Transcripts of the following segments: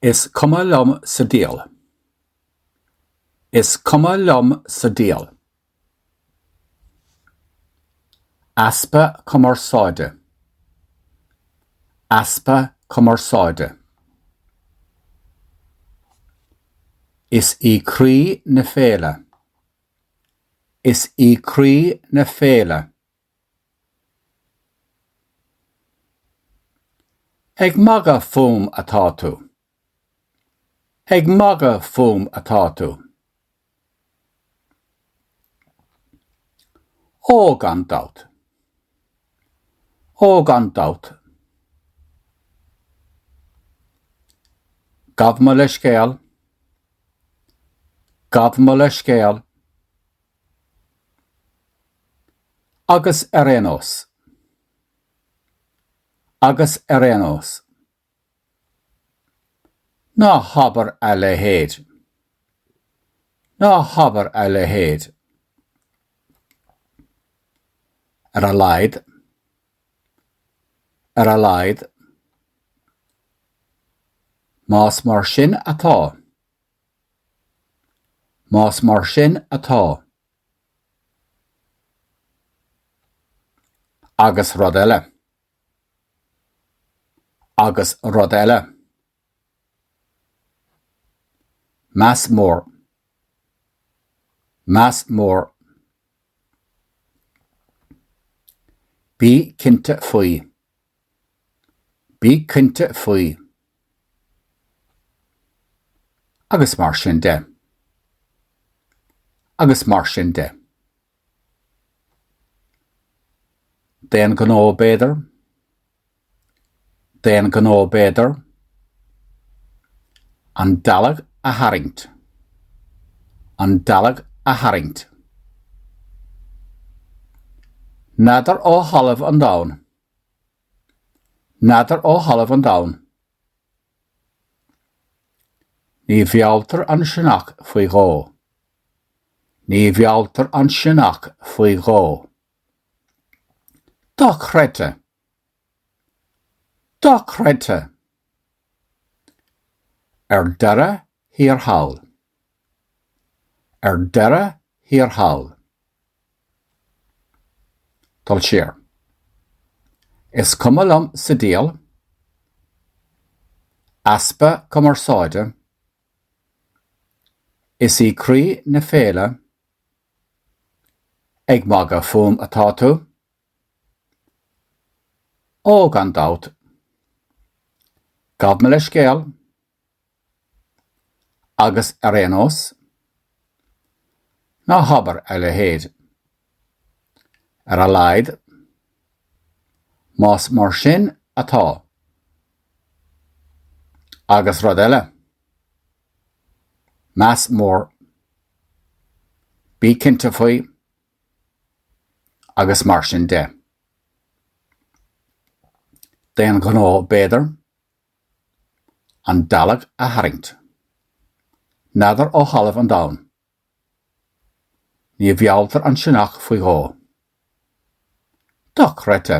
Is cuma liom sa díal. Is cuma liom sa díal. Aspa cumar sáide. Aspa cumar sáide. Is I crí na féile. Is I crí na féile. Ag maga fum atá tú. Ag maga fum atá tú. Ó gan dát. Ó gan dát. Gaf me le scéal. Gaf me le scéal. Agus arénos. Agus arénos. Ná habar a le héad. Ná habar a le héad. Ar a laid. Ar a laid. Más mar sin atá. Más mar sin atá. Agus rud eile. Agus rud eile. Más mór. Más mór. Bí cinnte faoi. Bí cinnte faoi. Agus mar sin de. Agus mar sin de. Déan gná béidir. Déan gná béidir. An dalag a haringt. An dalag a haringt. Nadar ó halamh an daun. Nadar ó halamh an daun. Ní bhealtar an sinach faoi gá. Ní bhealtar an sinach faoi gá. Dá chreite. Dá chreite. Ar dara hir haul. Ar dara hir haul. Tal siar. Is cuma liom sa díal. Aspa cumar sáide. Is I crí na féile. Ag maga fum atá tú. Ó gan dát. Gaf me le scéal. Agus arénos. Ná habar a le héad. Ar a laid. Más mar sin atá. Agus rud eile. Más mór. Bí cinnte faoi. Agus mar sin de. Déan gná béidir. An dalag a haringt. Nadar ó halamh an daun. Ní bhealtar an sinach faoi gá. Dá chreite.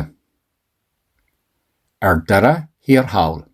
Ar dara hir haul.